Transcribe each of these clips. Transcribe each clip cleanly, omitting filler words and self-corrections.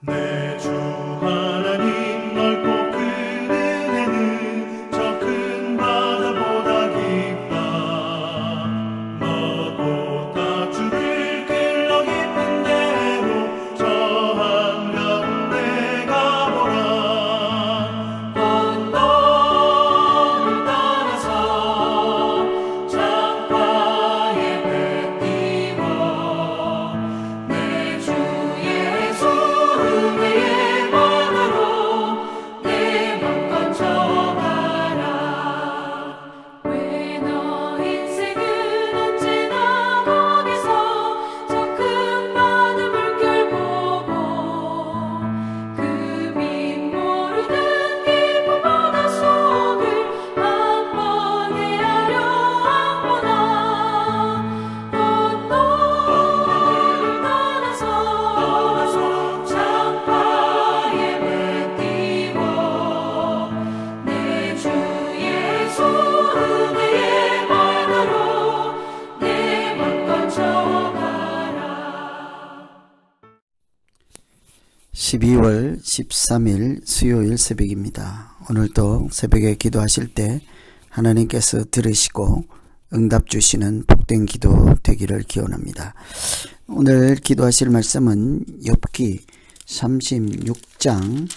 내 주 하나님 넓고 큰 은혜는 저 큰 바다보다 깊다. 너도 다주를 길러 깊은 대로 저 한가운데 가보라. 언덕을 따라서 창가에 배 띄워 내 주 예수 은혜의 바다로 내 맘 건져가라. 왜 너 인생은 언제나 거기서 저 큰 바다 물결 보고 그 밑 모르는 깊은 바다 속을 한 번 헤아려 한번아. 언덕을 따라서 창가에 배 띄워 내 주 예수 은혜의 바다로 내 맘 건져가라. 12월 13일 수요일 새벽입니다. 오늘도 새벽에 기도하실 때 하나님께서 들으시고 응답 주시는 복된 기도 되기를 기원합니다. 오늘 기도하실 말씀은 욥기 36장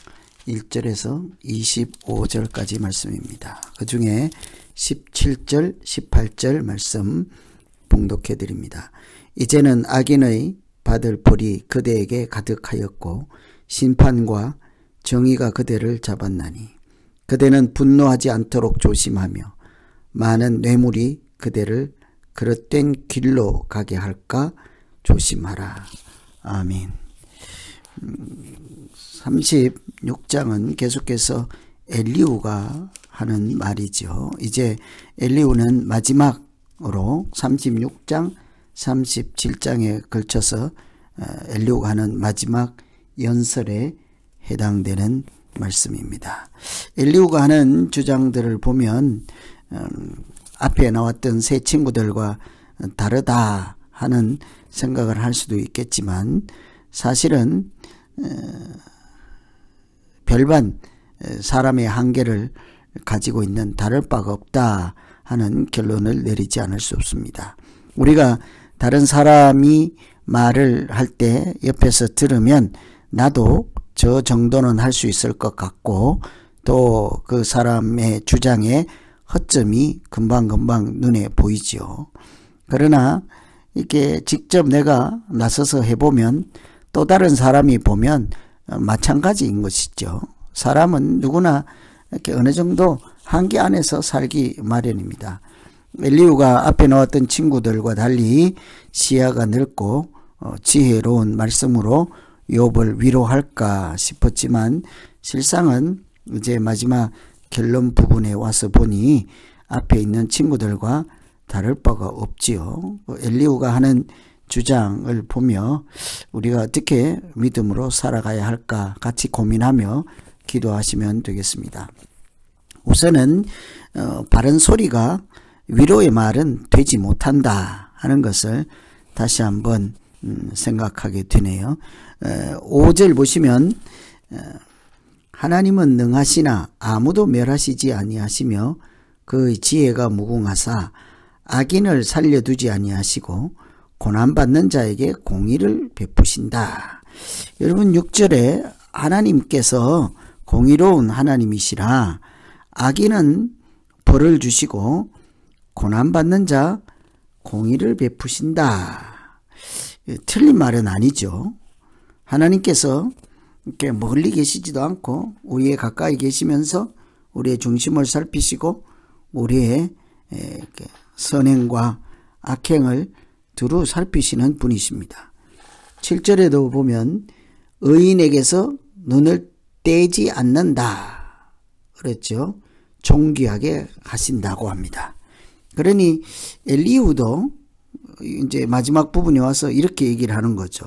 1절에서 25절까지 말씀입니다. 그 중에 17절, 18절 말씀 봉독해 드립니다. 이제는 악인의 받을 벌이 그대에게 가득하였고 심판과 정의가 그대를 잡았나니 그대는 분노하지 않도록 조심하며 많은 뇌물이 그대를 그릇된 길로 가게 할까 조심하라. 아멘. 36장은 계속해서 엘리후가 하는 말이죠. 이제 엘리후는 마지막으로 36장, 37장에 걸쳐서 엘리후가 하는 마지막 연설에 해당되는 말씀입니다. 엘리후가 하는 주장들을 보면 앞에 나왔던 세 친구들과 다르다 하는 생각을 할 수도 있겠지만 사실은 별반 사람의 한계를 가지고 있는 다를 바가 없다 하는 결론을 내리지 않을 수 없습니다. 우리가 다른 사람이 말을 할 때 옆에서 들으면 나도 저 정도는 할 수 있을 것 같고 또 그 사람의 주장에 허점이 금방금방 눈에 보이죠. 그러나 이렇게 직접 내가 나서서 해보면 또 다른 사람이 보면 마찬가지인 것이죠. 사람은 누구나 이렇게 어느 정도 한계 안에서 살기 마련입니다. 엘리후가 앞에 나왔던 친구들과 달리 시야가 넓고 지혜로운 말씀으로 욥을 위로할까 싶었지만 실상은 이제 마지막 결론 부분에 와서 보니 앞에 있는 친구들과 다를 바가 없지요. 엘리후가 하는 주장을 보며 우리가 어떻게 믿음으로 살아가야 할까 같이 고민하며 기도하시면 되겠습니다. 우선은 바른 소리가 위로의 말은 되지 못한다 하는 것을 다시 한번 생각하게 되네요. 5절 보시면 하나님은 능하시나 아무도 멸하시지 아니하시며 그의 지혜가 무궁하사 악인을 살려두지 아니하시고 고난받는 자에게 공의를 베푸신다. 여러분 6절에 하나님께서 공의로운 하나님이시라 악인은 벌을 주시고 고난받는 자 공의를 베푸신다. 틀린 말은 아니죠. 하나님께서 이렇게 멀리 계시지도 않고 우리의 가까이 계시면서 우리의 중심을 살피시고 우리의 선행과 악행을 두루 살피시는 분이십니다. 7절에도 보면 의인에게서 눈을 떼지 않는다 그랬죠. 존귀하게 하신다고 합니다. 그러니 엘리후도 이제 마지막 부분에 와서 이렇게 얘기를 하는 거죠.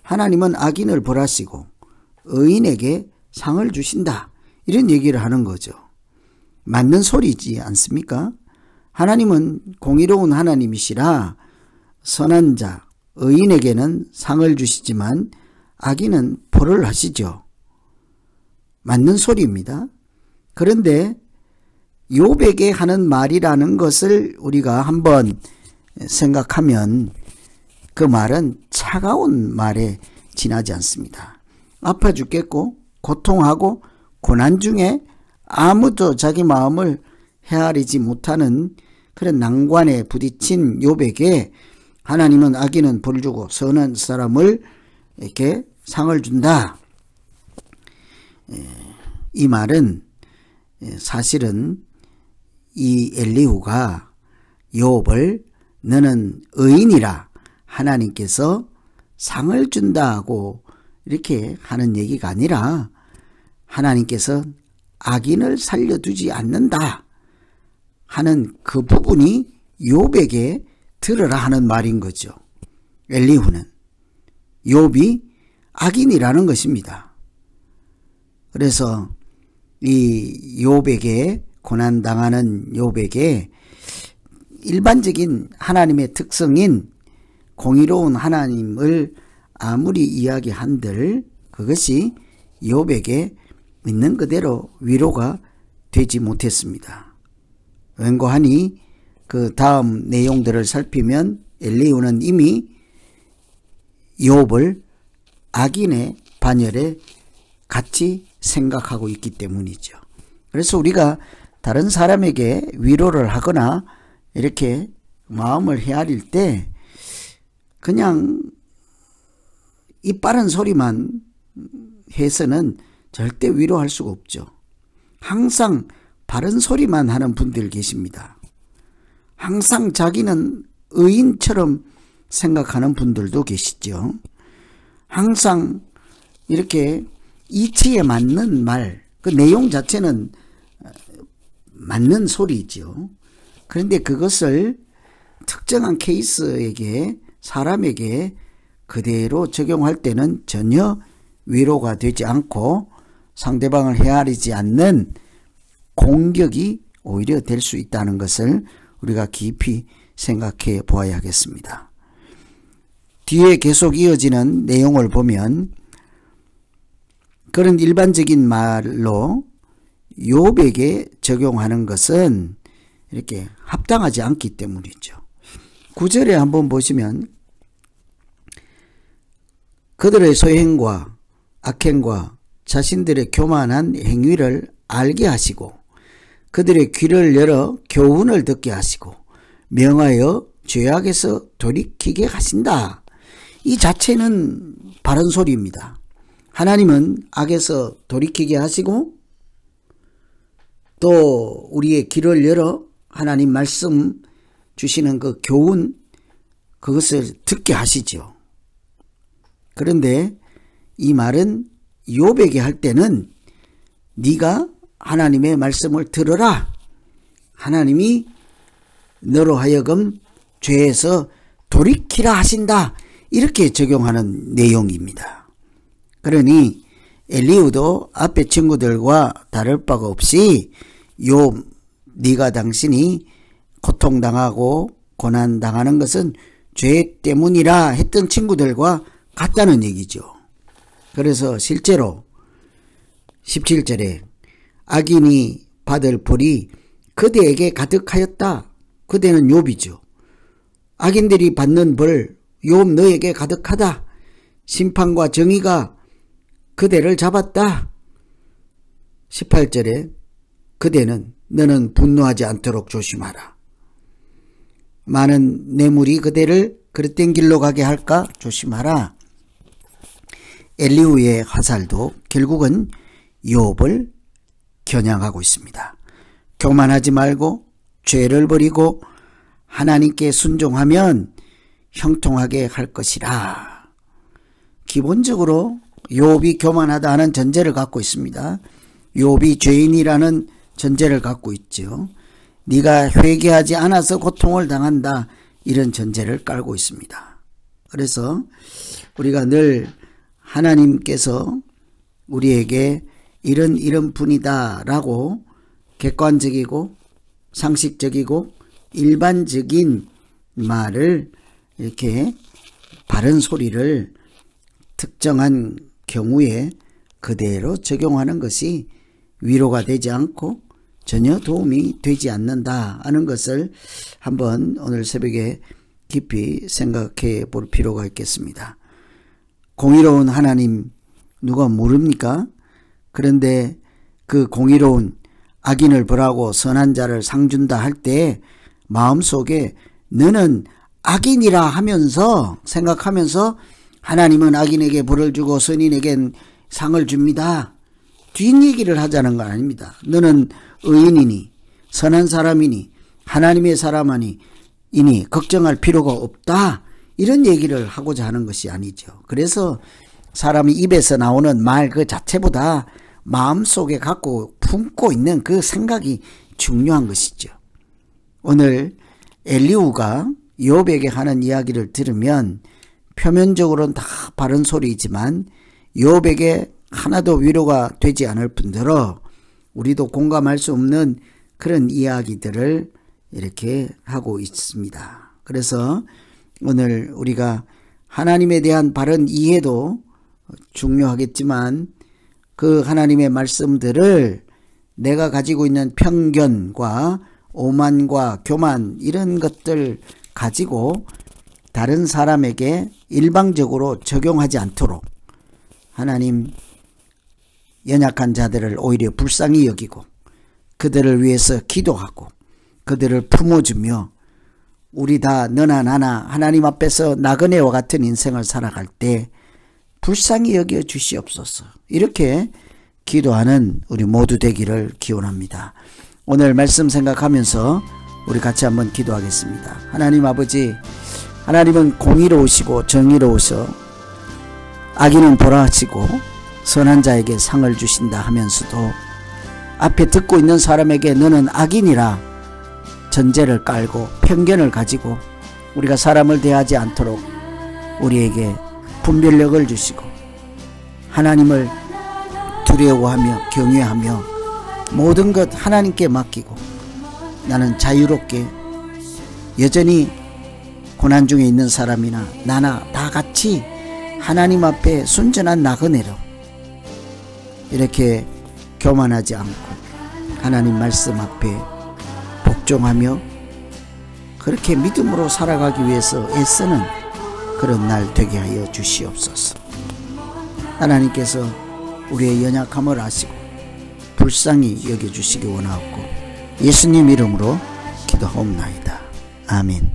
하나님은 악인을 벌하시고 의인에게 상을 주신다. 이런 얘기를 하는 거죠. 맞는 소리지 않습니까? 하나님은 공의로운 하나님이시라 선한 자, 의인에게는 상을 주시지만 악인은 벌을 하시죠. 맞는 소리입니다. 그런데 욥에게 하는 말이라는 것을 우리가 한번 생각하면 그 말은 차가운 말에 지나지 않습니다. 아파 죽겠고 고통하고 고난 중에 아무도 자기 마음을 헤아리지 못하는 그런 난관에 부딪힌 욥에게 하나님은 악인은 벌을 주고 선한 사람을 이렇게 상을 준다. 이 말은 사실은 이 엘리후가 욥을 너는 의인이라 하나님께서 상을 준다고 이렇게 하는 얘기가 아니라 하나님께서 악인을 살려두지 않는다 하는 그 부분이 욥에게 들으라 하는 말인 거죠. 엘리후는 욥이 악인이라는 것입니다. 그래서 이 욥에게 고난당하는 욥에게 일반적인 하나님의 특성인 공의로운 하나님을 아무리 이야기한들 그것이 욥에게 있는 그대로 위로가 되지 못했습니다. 왠고하니 그 다음 내용들을 살피면 엘리후는 이미 욥을 악인의 반열에 같이 생각하고 있기 때문이죠. 그래서 우리가 다른 사람에게 위로를 하거나 이렇게 마음을 헤아릴 때 그냥 입 바른 소리만 해서는 절대 위로할 수가 없죠. 항상 바른 소리만 하는 분들 계십니다. 항상 자기는 의인처럼 생각하는 분들도 계시죠. 항상 이렇게 이치에 맞는 말, 그 내용 자체는 맞는 소리죠. 그런데 그것을 특정한 케이스에게, 사람에게 그대로 적용할 때는 전혀 위로가 되지 않고 상대방을 헤아리지 않는 공격이 오히려 될 수 있다는 것을 우리가 깊이 생각해 보아야겠습니다. 뒤에 계속 이어지는 내용을 보면 그런 일반적인 말로 욥에게 적용하는 것은 이렇게 합당하지 않기 때문이죠. 9절에 한번 보시면 그들의 소행과 악행과 자신들의 교만한 행위를 알게 하시고 그들의 귀를 열어 교훈을 듣게 하시고 명하여 죄악에서 돌이키게 하신다. 이 자체는 바른 소리입니다. 하나님은 악에서 돌이키게 하시고 또 우리의 귀를 열어 하나님 말씀 주시는 그 교훈 그것을 듣게 하시죠. 그런데 이 말은 욥에게 할 때는 네가 하나님의 말씀을 들어라. 하나님이 너로 하여금 죄에서 돌이키라 하신다. 이렇게 적용하는 내용입니다. 그러니 엘리후도 앞에 친구들과 다를 바가 없이 욥 네가 당신이 고통당하고 고난당하는 것은 죄 때문이라 했던 친구들과 같다는 얘기죠. 그래서 실제로 17절에 악인이 받을 벌이 그대에게 가득하였다. 그대는 욥이죠. 악인들이 받는 벌 욥 너에게 가득하다. 심판과 정의가 그대를 잡았다. 18절에 그대는 너는 분노하지 않도록 조심하라. 많은 뇌물이 그대를 그릇된 길로 가게 할까 조심하라. 엘리후의 화살도 결국은 욥을 겨냥하고 있습니다. 교만하지 말고 죄를 버리고 하나님께 순종하면 형통하게 할 것이라. 기본적으로 욥이 교만하다 하는 전제를 갖고 있습니다. 욥이 죄인이라는 전제를 갖고 있죠. 네가 회개하지 않아서 고통을 당한다. 이런 전제를 깔고 있습니다. 그래서 우리가 늘 하나님께서 우리에게 이런 분이다 라고 객관적이고 상식적이고 일반적인 말을 이렇게 바른 소리를 특정한 경우에 그대로 적용하는 것이 위로가 되지 않고 전혀 도움이 되지 않는다 하는 것을 한번 오늘 새벽에 깊이 생각해 볼 필요가 있겠습니다. 공의로운 하나님 누가 모릅니까? 그런데 그 공의로운 악인을 벌하고 선한 자를 상 준다 할 때 마음속에 너는 악인이라 하면서 생각하면서 하나님은 악인에게 벌을 주고 선인에겐 상을 줍니다. 뒷얘기를 하자는 건 아닙니다. 너는 의인이니 선한 사람이니 하나님의 사람이니 걱정할 필요가 없다. 이런 얘기를 하고자 하는 것이 아니죠. 그래서 사람이 입에서 나오는 말 그 자체보다 마음속에 갖고 품고 있는 그 생각이 중요한 것이죠. 오늘 엘리후가 욥에게 하는 이야기를 들으면 표면적으로는 다 바른 소리이지만 욥에게 하나도 위로가 되지 않을 뿐더러 우리도 공감할 수 없는 그런 이야기들을 이렇게 하고 있습니다. 그래서 오늘 우리가 하나님에 대한 바른 이해도 중요하겠지만 그 하나님의 말씀들을 내가 가지고 있는 편견과 오만과 교만 이런 것들 가지고 다른 사람에게 일방적으로 적용하지 않도록 하나님 연약한 자들을 오히려 불쌍히 여기고 그들을 위해서 기도하고 그들을 품어주며 우리 다 너나 나나 하나님 앞에서 나그네와 같은 인생을 살아갈 때 불쌍히 여겨 주시옵소서. 이렇게 기도하는 우리 모두 되기를 기원합니다. 오늘 말씀 생각하면서 우리 같이 한번 기도하겠습니다. 하나님 아버지, 하나님은 공의로우시고 정의로우셔 악인은 벌하시고 선한 자에게 상을 주신다 하면서도 앞에 듣고 있는 사람에게 너는 악인이라 전제를 깔고 편견을 가지고 우리가 사람을 대하지 않도록 우리에게 분별력을 주시고 하나님을 두려워하며 경외하며 모든 것 하나님께 맡기고 나는 자유롭게 여전히 고난 중에 있는 사람이나 나나 다 같이 하나님 앞에 순전한 나그네로 이렇게 교만하지 않고 하나님 말씀 앞에 복종하며 그렇게 믿음으로 살아가기 위해서 애쓰는 그런 날 되게 하여 주시옵소서. 하나님께서 우리의 연약함을 아시고 불쌍히 여겨주시기 원하옵고 예수님 이름으로 기도하옵나이다. 아멘.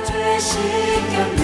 죄 씻겨